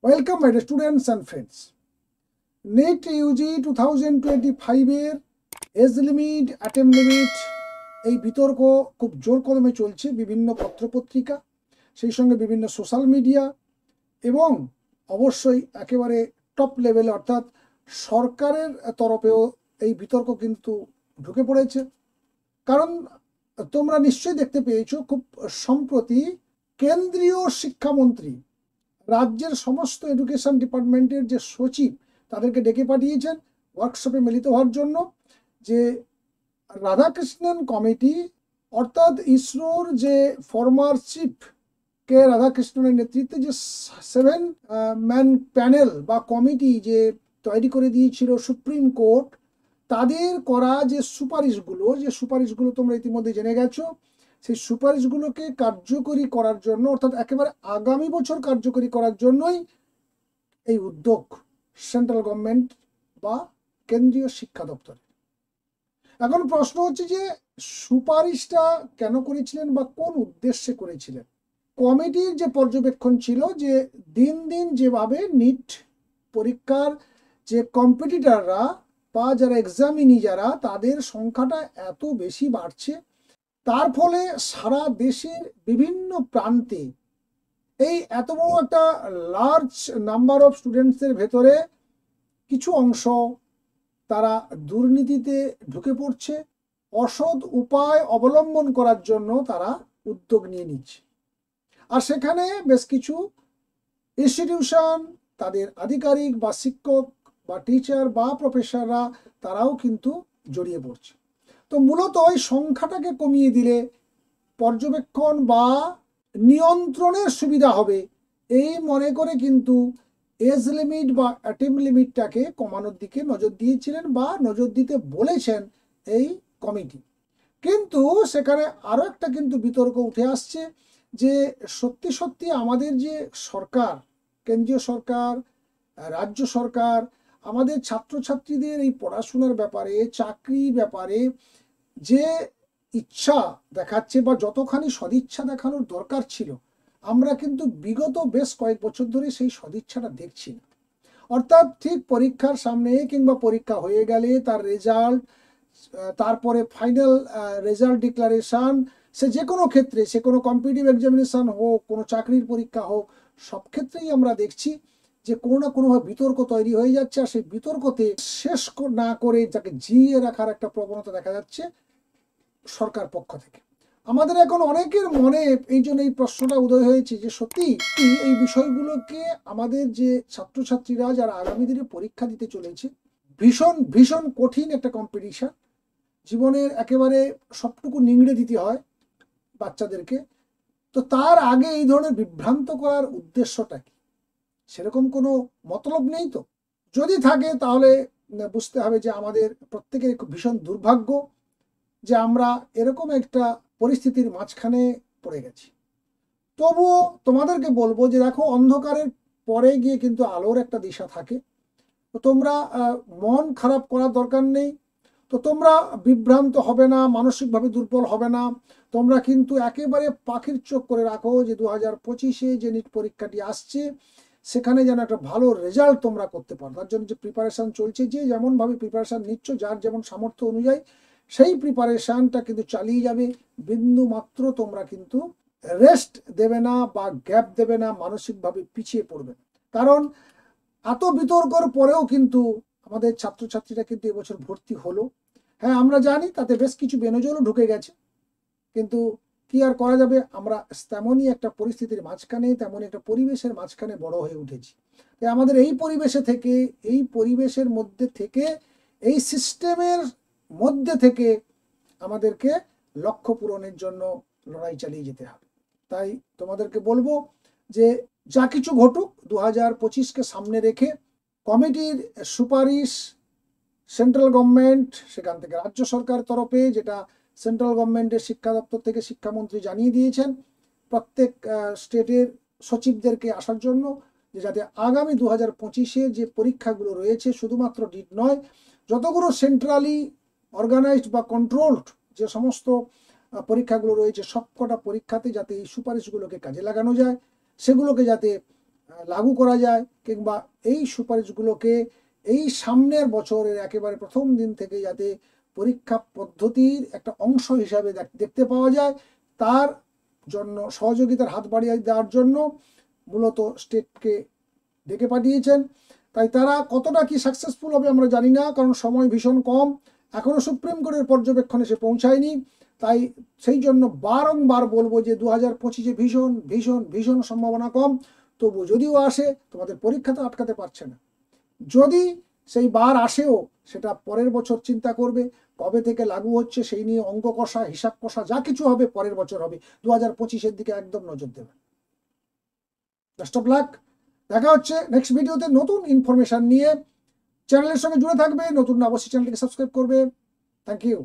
Welcome my students and friends. NET UG 2025-এর age limit, attempt limit, এই বিতর্ক খুব জোর কদমে চলছে বিভিন্ন পত্রপত্রিকা, সেই সঙ্গে বিভিন্ন সোশ্যাল মিডিয়া এবং অবশ্যই একেবারে টপ লেভেলে অর্থাৎ সরকারের তরফেও এই বিতর্ক কিন্তু ঢুকে পড়েছে। কারণ তোমরা নিশ্চয়ই দেখতে পেয়েছো খুব সম্প্রতি কেন্দ্রীয় শিক্ষামন্ত্রী রাজ্যের সমস্ত এডুকেশন ডিপার্টমেন্টের যে সচিব তাদেরকে ডেকে পাঠিয়েছেন ওয়ার্কশপে মিলিত হওয়ার জন্য, যে রাধাকৃষ্ণন কমিটি অর্থাৎ ইসরোর যে ফর্মার চিফ কে রাধাকৃষ্ণনের নেতৃত্বে যে 7 ম্যান প্যানেল বা কমিটি যে তৈরি করে দিয়েছিল সুপ্রিম কোর্ট, তাদের করা যে সুপারিশগুলো তোমরা ইতিমধ্যে জেনে গেছো, সেই সুপারিশগুলোকে কার্যকরী করার জন্য অর্থাৎ একেবারে আগামী বছর কার্যকরী করার জন্যই এই উদ্যোগ সেন্ট্রাল গভর্নমেন্ট বা কেন্দ্রীয় শিক্ষা দপ্তরের। এখন প্রশ্ন হচ্ছে যে সুপারিশটা কেন করেছিলেন বা কোন উদ্দেশ্যে করেছিলেন? কমিটির যে পর্যবেক্ষণ ছিল যে দিন দিন যেভাবে নিট পরীক্ষার যে কম্পিটিটররা বা যারা এক্সামিনি যারা তাদের সংখ্যাটা এত বেশি বাড়ছে, তার ফলে সারা দেশের বিভিন্ন প্রান্তে এই এত বড় একটা লার্জ নাম্বার অফ স্টুডেন্টসের ভেতরে কিছু অংশ তারা দুর্নীতিতে ঢুকে পড়ছে, অসৎ উপায় অবলম্বন করার জন্য তারা উদ্যোগ নিয়ে নিচ্ছে। আর সেখানে বেশ কিছু ইনস্টিটিউশন, তাদের আধিকারিক বা শিক্ষক বা টিচার বা প্রফেসররা তারাও কিন্তু জড়িয়ে পড়ছে। তো মূলত ওই সংখ্যাটাকে কমিয়ে দিলে পর্যবেক্ষণ বা নিয়ন্ত্রণের সুবিধা হবে এই মনে করে কিন্তু এজ লিমিট বা অ্যাটেম্প লিমিটটাকে কমানোর দিকে নজর দিয়েছিলেন বা নজর দিতে বলেছেন এই কমিটি। কিন্তু সেখানে আরও একটা কিন্তু বিতর্ক উঠে আসছে যে সত্যি সত্যি আমাদের যে সরকার, কেন্দ্রীয় সরকার, রাজ্য সরকার আমাদের ছাত্রছাত্রীদের এই পড়াশোনার ব্যাপারে, চাকরি ব্যাপারে যে ইচ্ছা দেখাচ্ছে বা যতখানি সদিচ্ছা দেখানোর দরকার ছিল, আমরা কিন্তু বিগত বেশ কয়েক বছর ধরে সেই সদিচ্ছাটা দেখছি না। অর্থাৎ ঠিক পরীক্ষার সামনে কিংবা পরীক্ষা হয়ে গেলে তার রেজাল্ট, তারপরে ফাইনাল রেজাল্ট ডিক্লারেশন, সে যে কোনো ক্ষেত্রে, সে কোনো কম্পিটিটিভ এক্সামিনেশন হোক, কোনো চাকরির পরীক্ষা হোক, সব ক্ষেত্রেই আমরা দেখছি যে কোনো না কোনোভাবে বিতর্ক তৈরি হয়ে যাচ্ছে। আর সেই বিতর্কতে শেষ না করে তাকে জিইয়ে রাখার একটা প্রবণতা দেখা যাচ্ছে সরকার পক্ষ থেকে। আমাদের এখন অনেকের মনে এই জন্য এই প্রশ্নটা উদয় হয়েছে যে সত্যি এই বিষয়গুলোকে আমাদের যে ছাত্রছাত্রীরা যারা আগামী দিনে পরীক্ষা দিতে চলেছে, ভীষণ ভীষণ কঠিন একটা কম্পিটিশন, জীবনের একেবারে সবটুকু নিংড়ে দিতে হয় বাচ্চাদেরকে। তো তার আগে এই ধরনের বিভ্রান্ত করার উদ্দেশ্যটা কি? সেরকম কোনো মতলব নেই তো। যদি থাকে তাহলে বুঝতে হবে যে আমাদের প্রত্যেকের ভীষণ দুর্ভাগ্য যে আমরা এরকম একটা পরিস্থিতির মাঝখানে পড়ে গেছি। তবুও তোমাদেরকে বলবো যে দেখো, অন্ধকারের পরে গিয়ে কিন্তু আলোর একটা দিশা থাকে। তো তোমরা মন খারাপ করার দরকার নেই। তো তোমরা বিভ্রান্ত হবে না, মানসিকভাবে দুর্বল হবে না। তোমরা কিন্তু একেবারে পাখির চোখ করে রাখো যে 2025-এ যে নিট পরীক্ষাটি আসছে সেখানে যেন একটা ভালো রেজাল্ট তোমরা করতে পারো। তার জন্য যে প্রিপারেশান চলছে, যে যেমনভাবে প্রিপারেশান নিচ্ছ, যার যেমন সামর্থ্য অনুযায়ী সেই প্রিপারেশানটা কিন্তু চালিয়ে যাবে। বিন্দু মাত্র তোমরা কিন্তু রেস্ট দেবে না বা গ্যাপ দেবে না, মানসিকভাবে পিছিয়ে পড়বে। কারণ এত বিতর্কর পরেও কিন্তু আমাদের ছাত্রছাত্রীরা কিন্তু এবছর ভর্তি হলো। হ্যাঁ, আমরা জানি তাতে বেশ কিছু বেনজলও ঢুকে গেছে, কিন্তু কি আর করা যাবে, আমরা তেমনই একটা পরিস্থিতির মাঝখানে, তেমনই একটা পরিবেশের মাঝখানে বড় হয়ে উঠেছি। তাই আমাদের এই পরিবেশে থেকে, এই পরিবেশের মধ্যে থেকে, এই সিস্টেমের মধ্যে থেকে আমাদেরকে লক্ষ্য পূরণের জন্য লড়াই চালিয়ে যেতে হবে। তাই তোমাদেরকে বলবো যে যা কিছু ঘটুক, 2025-কে সামনে রেখে কমিটির সুপারিশ সেন্ট্রাল গভর্নমেন্ট, সেখান থেকে রাজ্য সরকার তরফে, যেটা সেন্ট্রাল গভর্নমেন্টের শিক্ষা দপ্তর থেকে শিক্ষামন্ত্রী জানিয়ে দিয়েছেন প্রত্যেক স্টেটের সচিবদেরকে আসার জন্য, যে যাতে আগামী 2025-এ যে পরীক্ষাগুলো রয়েছে, শুধুমাত্র নিট নয়, যতগুলো সেন্ট্রালি অর্গানাইজড বা কন্ট্রোলড যে সমস্ত পরীক্ষাগুলো রয়েছে, সবকটা পরীক্ষাতে যাতে এই সুপারিশগুলোকে কাজে লাগানো যায়, সেগুলোকে যাতে লাগু করা যায়, কিংবা এই সুপারিশগুলোকে এই সামনের বছরের একেবারে প্রথম দিন থেকে যাতে পরীক্ষা পদ্ধতির একটা অংশ হিসাবে দেখতে পাওয়া যায়, তার জন্য সহযোগিতার হাত বাড়িয়ে দেওয়ার জন্য মূলত স্টেটকে ডেকে পাঠিয়েছেন। তাই তারা কতটা কি সাকসেসফুল হবে আমরা জানি না, কারণ সময় ভীষণ কম, এখনো সুপ্রিম কোর্টের পর্যবেক্ষণে সে পৌঁছায়নি। তাই সেই জন্য বারংবার বলবো যে 2025-এ ভীষণ ভীষণ ভীষণ সম্ভাবনা কম। তবু যদিও আসে, তোমাদের পরীক্ষা তো আটকাতে পারছে না। যদি সেই বার আসেও, সেটা পরের বছর চিন্তা করবে, কবে থেকে লাগু হচ্ছে সেই নিয়ে অঙ্ক কষা, হিসাব কষা, যা কিছু হবে পরের বছর হবে। 2025-এর দিকে একদম নজর দেবে। Best of luck. দেখা হচ্ছে নেক্সট ভিডিওতে নতুন ইনফরমেশন নিয়ে। চ্যানেলের সঙ্গে জুড়ে থাকবে, নতুন অবশ্যই চ্যানেলটিকে সাবস্ক্রাইব করবে। Thank you.